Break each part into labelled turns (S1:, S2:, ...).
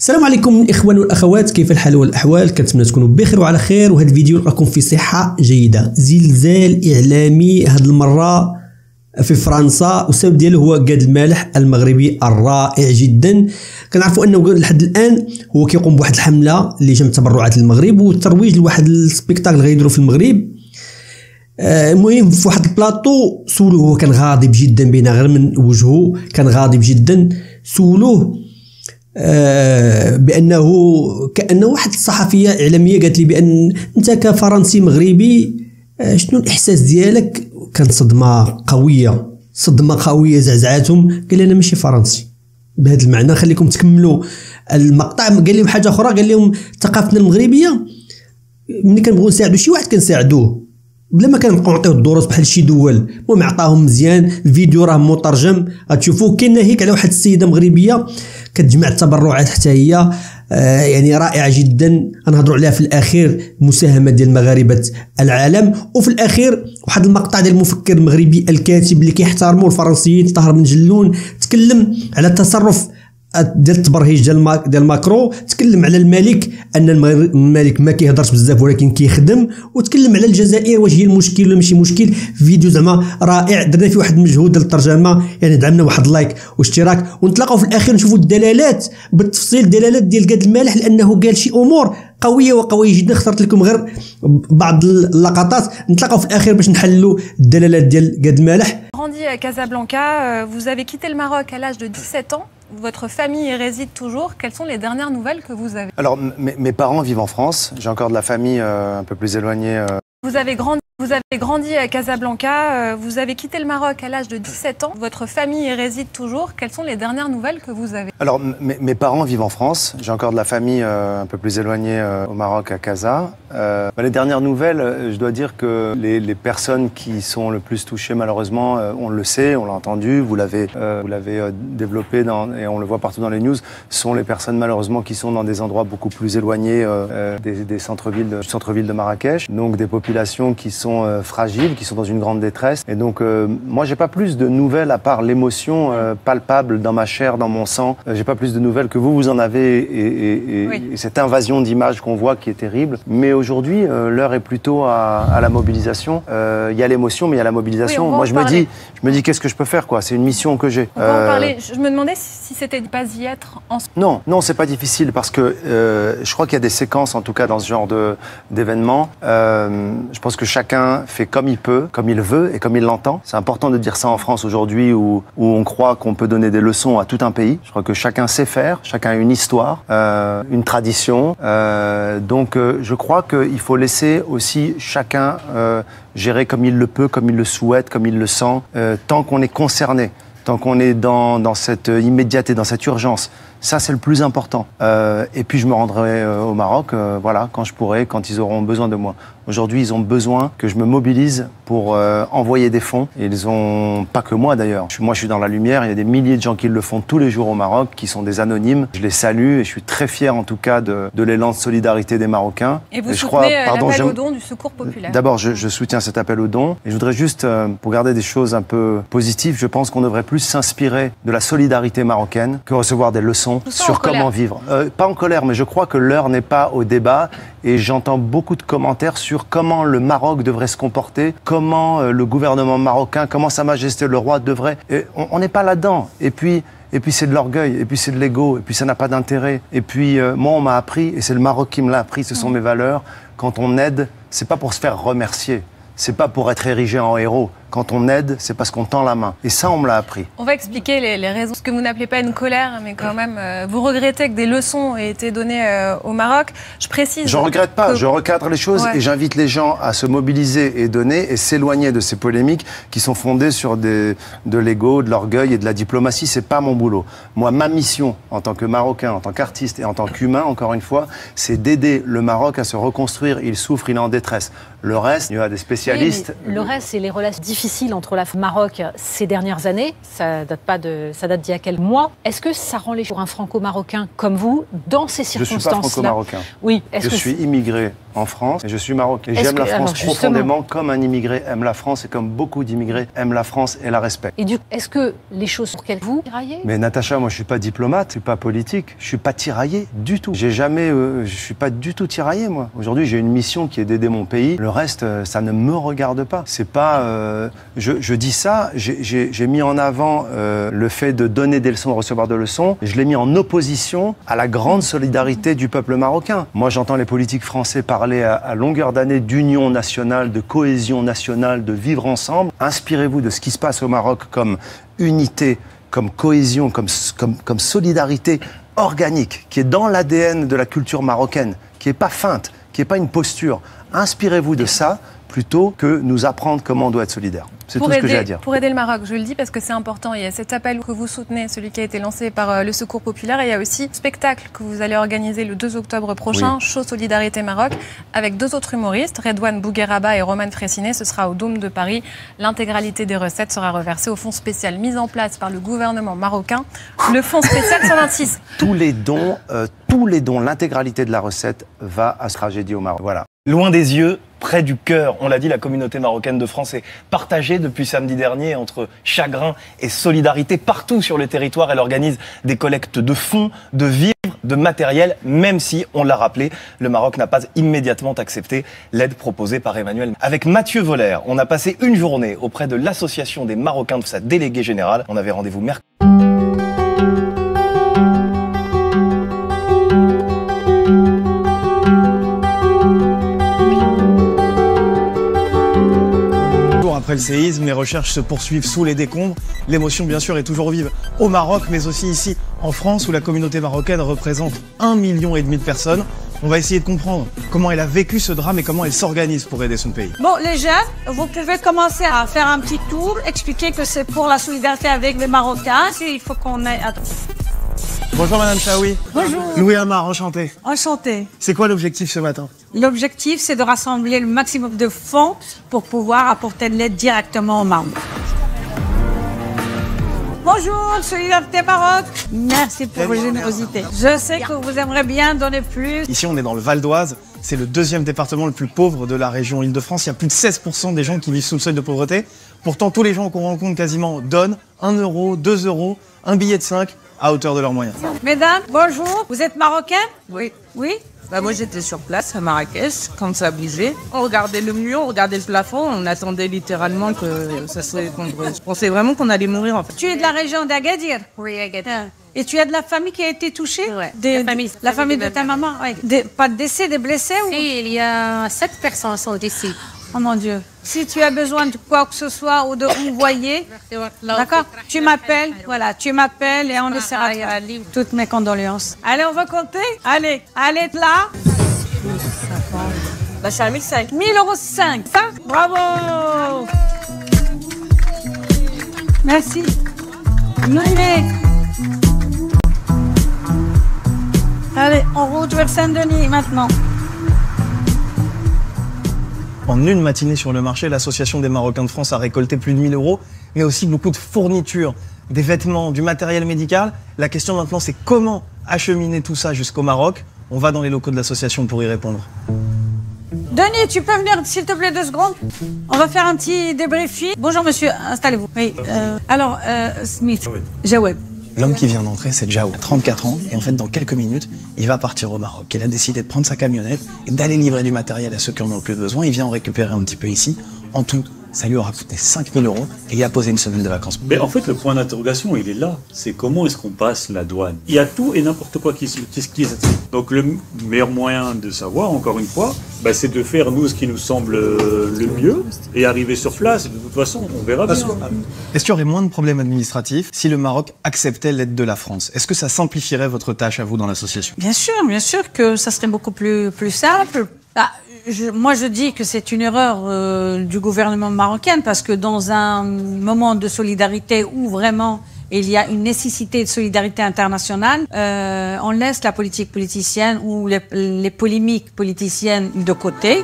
S1: السلام عليكم الاخوان والاخوات، كيف الحال والاحوال؟ كنتمنى تكونوا بخير وعلى خير. وهذا الفيديو راكم في صحه جيده. زلزال اعلامي هذه المره في فرنسا، والسبب ديالو هو قاد المالح المغربي الرائع جدا. كنعرفوا انه لحد الان هو كيقوم بواحد الحمله اللي جمع تبرعات للمغرب والترويج لواحد السبيكتاكل غيديروا في المغرب. المهم في واحد البلاطو سولوه، هو كان غاضب جدا بين غير من وجهه، كان غاضب جدا. سولوه بانه كانه واحد الصحفيه اعلاميه قالت لي بان انت كفرنسي مغربي شنو الاحساس ديالك؟ كانت صدمه قويه زعزعاتهم. قال لي انا ماشي فرنسي. بهذا المعنى خليكم تكملوا المقطع. قال لهم حاجه اخرى، قال لهم ثقافتنا المغربيه ملي كنبغيو نساعدوا شي واحد كنساعدوه بلا ما كنبقاو نعطيوه الدروس بحال شي دول. المهم عطاهم مزيان، الفيديو راه مترجم غتشوفوه. كاين ناهيك على واحد السيده مغربيه كتجمع التبرعات حتى هي يعني رائعه جدا. غنهضروا عليها في الاخير، مساهمه ديال مغاربه العالم. وفي الاخير واحد المقطع ديال المفكر المغربي الكاتب اللي كيحترموا الفرنسيين طاهر بن جلون، تكلم على التصرف ديال التبرهيج ديال ماكرو. تكلم على الملك، ان الملك ما كيهضرش بزاف ولكن كيخدم. وتكلم على الجزائر واش هي المشكل ولا ماشي مشكل. فيديو زعما رائع، درنا فيه واحد المجهود ديال الترجمه، يعني دعمنا واحد لايك واشتراك. ونتلاقاو في الاخير نشوفوا الدلالات بالتفصيل، دلالات ديال قاد المالح، لانه قال شي امور قويه جدا. اخترت لكم غير بعض اللقطات. نتلاقاو في الاخير باش نحلوا الدلالات ديال قاد المالح.
S2: Grandi à Casablanca, vous avez quitté le Maroc à l'âge de 17 ans. Votre famille y réside toujours. Quelles sont les dernières nouvelles que vous avez?
S3: Alors, mes parents vivent en France. J'ai encore de la famille un peu plus éloignée.
S2: Vous avez grandi à Casablanca. Vous avez quitté le Maroc à l'âge de 17 ans. Votre famille y réside toujours. Quelles sont les dernières nouvelles que vous avez?
S3: Alors, mes parents vivent en France. J'ai encore de la famille un peu plus éloignée au Maroc, à Casa. Les dernières nouvelles, je dois dire que les personnes qui sont le plus touchées, malheureusement, on le sait, on l'a entendu, vous l'avez développé et on le voit partout dans les news, sont les personnes malheureusement qui sont dans des endroits beaucoup plus éloignés des centres-villes, du centre-ville de Marrakech. Donc des populations qui sont fragiles, qui sont dans une grande détresse. Et donc, moi, j'ai pas plus de nouvelles à part l'émotion palpable dans ma chair, dans mon sang. J'ai pas plus de nouvelles que vous en avez et cette invasion d'images qu'on voit qui est terrible. Mais aujourd'hui, l'heure est plutôt à la mobilisation. Il y a l'émotion, mais il y a la mobilisation.
S2: Oui,
S3: moi, je me dis qu'est-ce que je peux faire, quoi. C'est une mission que j'ai.
S2: On va en parler. Je me demandais si c'était de pas y être en ce moment.
S3: Non, c'est pas difficile parce que je crois qu'il y a des séquences, en tout cas, dans ce genre d'événements. Je pense que chacun fait comme il peut, comme il veut et comme il l'entend. C'est important de dire ça en France aujourd'hui où on croit qu'on peut donner des leçons à tout un pays. Je crois que chacun sait faire, chacun a une histoire, une tradition. Donc je crois qu'il faut laisser aussi chacun gérer comme il le peut, comme il le souhaite, comme il le sent, tant qu'on est concerné, tant qu'on est dans cette immédiateté, dans cette urgence. Ça, c'est le plus important. Et puis, je me rendrai au Maroc, voilà, quand je pourrai, quand ils auront besoin de moi. Aujourd'hui, ils ont besoin que je me mobilise pour envoyer des fonds. Et ils ont pas que moi, d'ailleurs. Moi, je suis dans la lumière. Il y a des milliers de gens qui le font tous les jours au Maroc, qui sont des anonymes. Je les salue et je suis très fier, en tout cas, de l'élan de solidarité des Marocains.
S2: Et vous soutenez l'appel au don du Secours populaire.
S3: D'abord, je soutiens cet appel au don. Et je voudrais juste, pour garder des choses un peu positives, je pense qu'on devrait plus s'inspirer de la solidarité marocaine que recevoir des leçons sur comment vivre. Pas en colère, mais je crois que l'heure n'est pas au débat. Et j'entends beaucoup de commentaires sur comment le Maroc devrait se comporter, comment le gouvernement marocain, comment Sa Majesté le roi devrait... Et on n'est pas là-dedans. Et puis c'est de l'orgueil, et puis c'est de l'ego, et puis ça n'a pas d'intérêt. Et puis moi, on m'a appris, et c'est le Maroc qui me l'a appris, ce sont mes valeurs. Quand on aide, c'est pas pour se faire remercier. C'est pas pour être érigé en héros. Quand on aide, c'est parce qu'on tend la main. Et ça, on me l'a appris.
S2: On va expliquer les raisons. Ce que vous n'appelez pas une colère, mais quand même, vous regrettez que des leçons aient été données au Maroc. Je précise.
S3: Je ne regrette pas, je recadre les choses et j'invite les gens à se mobiliser et donner et s'éloigner de ces polémiques qui sont fondées sur de l'ego, de l'orgueil et de la diplomatie. C'est pas mon boulot. Moi, ma mission en tant que Marocain, en tant qu'artiste et en tant qu'humain, encore une fois, c'est d'aider le Maroc à se reconstruire. Il souffre, il est en détresse. Le reste, il y a des spécialistes.
S4: Oui, le reste, c'est les relations difficiles difficile entre la Maroc ces dernières années. Ça date d'il y a quelques mois. Est-ce que ça rend les choses pour un franco-marocain comme vous dans ces circonstances-là?
S3: Je suis pas franco-marocain.
S4: Oui.
S3: Je suis immigré en France et je suis marocain. J'aime la France profondément comme un immigré aime la France et comme beaucoup d'immigrés aiment la France et la respectent.
S4: Et du coup, est-ce que les choses pour lesquelles vous tiraillez?
S3: Mais Natacha, moi je suis pas diplomate, je suis pas politique, je suis pas tiraillé du tout. Je suis pas du tout tiraillé moi. Aujourd'hui j'ai une mission qui est d'aider mon pays. Le reste, ça ne me regarde pas. C'est pas, je dis ça, j'ai mis en avant le fait de donner des leçons, de recevoir des leçons. Je l'ai mis en opposition à la grande solidarité du peuple marocain. Moi j'entends les politiques français parler à longueur d'année d'union nationale, de cohésion nationale, de vivre ensemble. Inspirez-vous de ce qui se passe au Maroc comme unité, comme cohésion, comme solidarité organique, qui est dans l'ADN de la culture marocaine, qui n'est pas feinte, qui n'est pas une posture. Inspirez-vous de ça plutôt que nous apprendre comment on doit être solidaire. C'est tout ce que j'ai à dire.
S2: Pour aider le Maroc, je le dis parce que c'est important. Il y a cet appel que vous soutenez, celui qui a été lancé par le Secours Populaire. Et il y a aussi le spectacle que vous allez organiser le 2 octobre prochain, oui. Show Solidarité Maroc, avec 2 autres humoristes, Redouane Bougueraba et Roman Fressinet. Ce sera au Dôme de Paris. L'intégralité des recettes sera reversée au fonds spécial mis en place par le gouvernement marocain, le fonds spécial 126.
S3: Tous les dons, l'intégralité de la recette va à ce tragédie au Maroc. Voilà.
S5: Loin des yeux, près du cœur, on l'a dit, la communauté marocaine de France est partagée depuis samedi dernier entre chagrin et solidarité. Partout sur le territoire, elle organise des collectes de fonds, de vivres, de matériel, même si, on l'a rappelé, le Maroc n'a pas immédiatement accepté l'aide proposée par Emmanuel. Avec Mathieu Voller, on a passé une journée auprès de l'association des Marocains de sa déléguée générale. On avait rendez-vous mercredi. Après le séisme, les recherches se poursuivent sous les décombres. L'émotion, bien sûr, est toujours vive au Maroc, mais aussi ici en France, où la communauté marocaine représente 1,5 million de personnes. On va essayer de comprendre comment elle a vécu ce drame et comment elle s'organise pour aider son pays.
S6: Bon, les jeunes, vous pouvez commencer à faire un petit tour, expliquer que c'est pour la solidarité avec les Marocains. Il faut qu'on ait...
S5: Bonjour Madame Chaoui.
S6: Bonjour.
S5: Louis Amar, enchanté.
S6: Enchanté.
S5: C'est quoi l'objectif ce matin?
S6: L'objectif, c'est de rassembler le maximum de fonds pour pouvoir apporter de l'aide directement aux Maroc. Bonjour, Solidarité Maroc. Merci pour vos générosités. Je sais que vous aimeriez bien donner plus.
S5: Ici, on est dans le Val d'Oise. C'est le 2e département le plus pauvre de la région Île-de-France. Il y a plus de 16% des gens qui vivent sous le seuil de pauvreté. Pourtant, tous les gens qu'on rencontre quasiment donnent 1 euro, 2 euros, un billet de 5 à hauteur de leurs moyens.
S6: Mesdames, bonjour. Vous êtes marocaine?
S7: Oui.
S6: Oui?
S7: Bah moi j'étais sur place à Marrakech quand ça a bougé. On regardait le mur, on regardait le plafond, on attendait littéralement que ça se effondre. Je pensais vraiment qu'on allait mourir en fait.
S6: Tu es de la région d'Agadir?
S7: Oui, Agadir.
S6: Et tu as de la famille qui a été touchée?
S7: Ouais.
S6: La famille de ta maman? Ouais. Pas de décès, des blessés ou...
S8: Si, il y a 7 personnes qui sont décédées.
S6: Oh mon Dieu. Si tu as besoin de quoi que ce soit ou de envoyer, d'accord, tu m'appelles, voilà, tu m'appelles et on essaiera de faire toutes mes condoléances. Allez, on va compter? Allez, là.
S7: Bah, je suis à 1005.
S6: 1000,05 €. Ça, bravo. Merci. Allez, on route vers Saint-Denis maintenant.
S5: En une matinée sur le marché, l'Association des Marocains de France a récolté plus de 1 000 €, mais aussi beaucoup de fournitures, des vêtements, du matériel médical. La question maintenant, c'est comment acheminer tout ça jusqu'au Maroc. On va dans les locaux de l'association pour y répondre.
S6: Denis, tu peux venir s'il te plaît 2 secondes? On va faire un petit débriefing. Bonjour monsieur, installez-vous. Oui, Smith, Jawed.
S5: L'homme qui vient d'entrer, c'est Jao, 34 ans, et en fait, dans quelques minutes, il va partir au Maroc. Il a décidé de prendre sa camionnette et d'aller livrer du matériel à ceux qui en ont le plus besoin. Il vient en récupérer un petit peu ici. En tout, ça lui aura coûté 5 000 € et il a posé une semaine de vacances.
S9: Mais en fait, le point d'interrogation, il est là. C'est comment est-ce qu'on passe la douane? Il y a tout et n'importe quoi qui se... Donc le meilleur moyen de savoir, encore une fois, bah, c'est de faire nous ce qui nous semble le mieux et arriver sur place. Et de toute façon, on verra bien.
S5: Est-ce qu'il y aurait moins de problèmes administratifs si le Maroc acceptait l'aide de la France? Est-ce que ça simplifierait votre tâche à vous dans l'association?
S6: Bien sûr que ça serait beaucoup plus simple. Moi, je dis que c'est une erreur du gouvernement marocain parce que dans un moment de solidarité où vraiment il y a une nécessité de solidarité internationale, on laisse la politique politicienne ou les polémiques politiciennes de côté.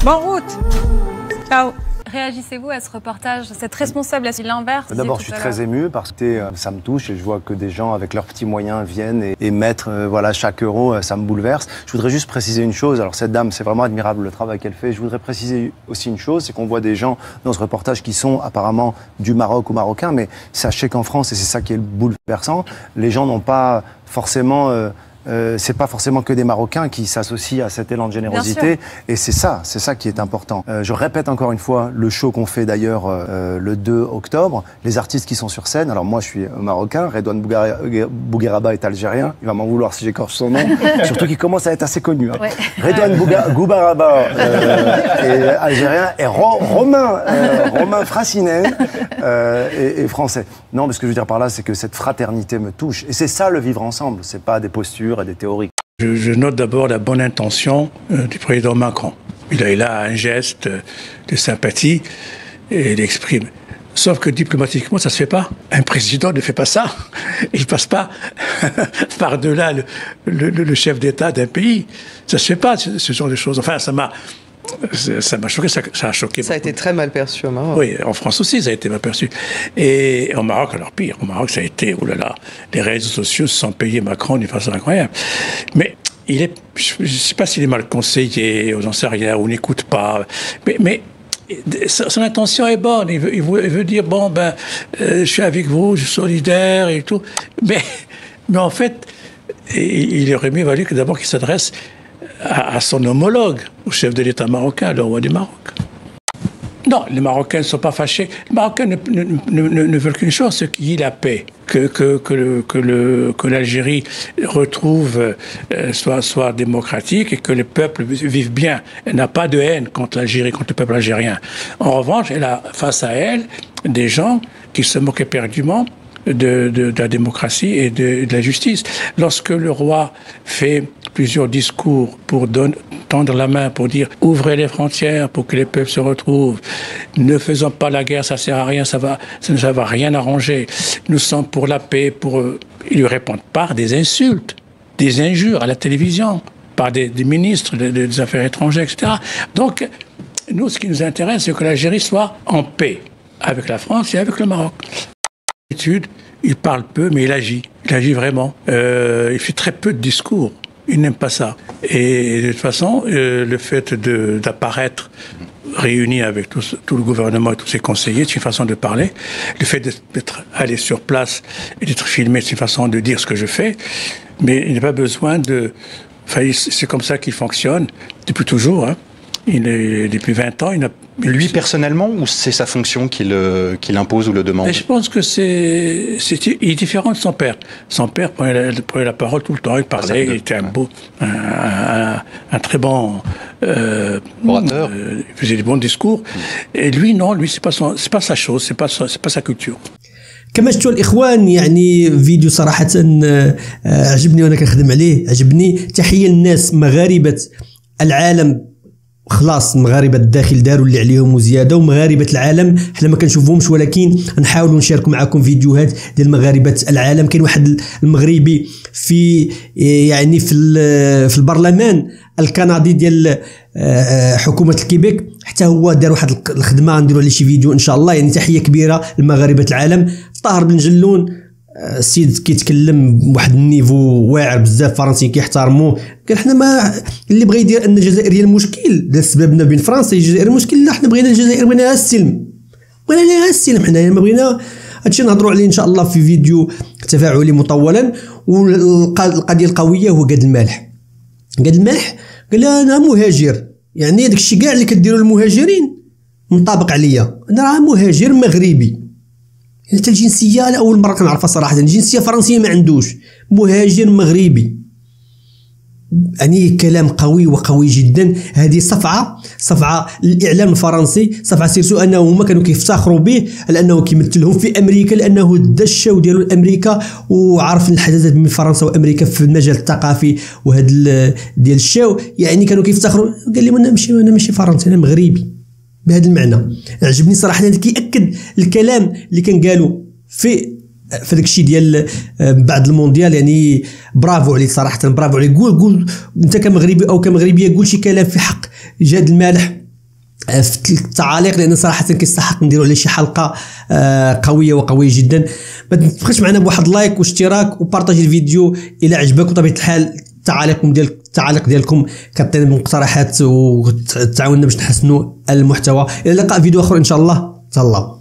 S6: Bonne route. Ciao.
S2: Réagissez-vous à ce reportage, cette responsable, c'est l'inverse.
S3: D'abord, je suis très ému parce que ça me touche et je vois que des gens avec leurs petits moyens viennent et mettent voilà, chaque euro, ça me bouleverse. Je voudrais juste préciser une chose. Alors cette dame, c'est vraiment admirable le travail qu'elle fait. Je voudrais préciser aussi une chose, c'est qu'on voit des gens dans ce reportage qui sont apparemment du Maroc ou marocains, mais sachez qu'en France, et c'est ça qui est bouleversant, les gens n'ont pas forcément... c'est pas forcément que des Marocains qui s'associent à cet élan de générosité, et c'est ça qui est important. Je répète encore une fois le show qu'on fait d'ailleurs le 2 octobre, les artistes qui sont sur scène. Alors moi je suis marocain, Redouane Bougueraba est algérien, il va m'en vouloir si j'écorche son nom, surtout qu'il commence à être assez connu. Hein. Ouais. Redouane Bougueraba est algérien et Romain Frassinet est français. Non, mais ce que je veux dire par là, c'est que cette fraternité me touche, et c'est ça le vivre ensemble, c'est pas des postures et des théories.
S10: Je note d'abord la bonne intention du président Macron. Il a un geste de sympathie et il exprime. Sauf que diplomatiquement, ça ne se fait pas. Un président ne fait pas ça. Il ne passe pas par-delà le chef d'État d'un pays. Ça ne se fait pas, ce genre de choses. Enfin, ça m'a choqué, ça a choqué.
S11: Ça a été très mal perçu au Maroc.
S10: Oui, en France aussi, ça a été mal perçu. Et au Maroc, alors pire. Au Maroc, ça a été, oh là là, les réseaux sociaux se sont payés Macron d'une façon incroyable. Mais je ne sais pas s'il est mal conseillé, ou j'en sais rien, ou n'écoute pas. Mais son intention est bonne. Il veut dire, bon, je suis avec vous, je suis solidaire et tout. Mais en fait, il aurait mieux valu que d'abord qu'il s'adresse à son homologue, au chef de l'État marocain, le roi du Maroc. Non, les Marocains ne sont pas fâchés. Les Marocains ne veulent qu'une chose, c'est qu'il y ait la paix, que l'Algérie retrouve, soit démocratique et que les peuples vivent bien. Elle n'a pas de haine contre l'Algérie, contre le peuple algérien. En revanche, elle a face à elle des gens qui se moquent éperdument de la démocratie et de la justice. Lorsque le roi fait plusieurs discours pour tendre la main, pour dire « ouvrez les frontières pour que les peuples se retrouvent, ne faisons pas la guerre, ça sert à rien, ça va rien arranger, nous sommes pour la paix », ils lui répondent par des insultes, des injures à la télévision, par des ministres des Affaires étrangères, etc. Donc, nous, ce qui nous intéresse, c'est que l'Algérie soit en paix avec la France et avec le Maroc. Il parle peu, mais il agit. Il agit vraiment. Il fait très peu de discours. Il n'aime pas ça. Et de toute façon, le fait d'apparaître réuni avec tout le gouvernement et tous ses conseillers, c'est une façon de parler. Le fait d'être allé sur place et d'être filmé, c'est une façon de dire ce que je fais. Mais il n'a pas besoin de... Enfin, c'est comme ça qu'il fonctionne depuis toujours. Hein. Depuis 20 ans,
S12: Lui, personnellement, ou c'est sa fonction qu'il impose ou le demande?
S10: Et je pense que il est différent de son père. Son père prenait la parole tout le temps, il parlait, il était un très bon
S12: orateur.
S10: Il faisait des bons discours. Et lui, non, lui, c'est pas sa chose, c'est pas sa culture.
S1: كما شفتوا الاخوان يعني فيديو صراحه عجبني وانا كنخدم عليه عجبني. تحيه للناس مغاربه العالم، خلاص مغاربه الداخل داروا اللي عليهم وزياده، ومغاربه العالم حنا ما كنشوفوهمش ولكن نحاولوا نشاركوا معكم فيديوهات ديال مغاربه العالم. كاين واحد المغربي في يعني في البرلمان الكندي ديال حكومه الكيبيك، حتى هو دار واحد الخدمه نديروا عليه شي فيديو ان شاء الله. يعني تحيه كبيره لمغاربه العالم. طاهر بن جلون السيد كيتكلم بواحد النيفو واعر بزاف، فرنسيين كيحترموه. قال حنا ما اللي بغى يدير ان الجزائر هي المشكل، داز سببنا بين فرنسا الجزائر المشكل. لا، حنا بغينا الجزائر، بغينا السلم، بغينا السلم. حنا ما بغينا هادشي نهضروا عليه ان شاء الله في فيديو تفاعلي مطولا. والقضيه القويه هو قاد المالح. قاد المالح قال انا مهاجر، يعني داك الشيء كاع اللي كديروا المهاجرين منطبق عليا، انا راه مهاجر مغربي. يعني حتى الجنسيه انا اول مره كنعرفها صراحه، الجنسيه فرنسيه ما عندوش، مهاجر مغربي. يعني كلام قوي وقوي جدا. هذه صفعه للاعلام الفرنسي، صفعه سيرتو انه هما كانوا كيفتخروا به على انه كيمثلهم في امريكا، لانه دا الشاو ديالو لامريكا وعرف الحداثات بين فرنسا وامريكا في المجال الثقافي وهذا ديال الشاو. يعني كانوا كيفتخروا. قال لهم انا ماشي فرنسي، انا مغربي. بهذا المعنى عجبني صراحه. هذا كيأكد الكلام اللي كان قالوا في داك الشيء ديال بعد المونديال. يعني برافو عليك صراحه، برافو عليك. قول انت كمغربي او كمغربيه، قول شي كلام في حق جاد المالح في التعاليق، لان صراحه كيستحق نديروا عليه شي حلقه قويه وقويه جدا. ما تبخلش معنا بواحد لايك واشتراك وبارطاجي الفيديو الى عجبك، وطبيعه الحال التعاليق ديالكم كتعطينا مقترحات وتعاوننا باش نحسنوا المحتوى. الى اللقاء فيديو اخر ان شاء الله. تهلاو.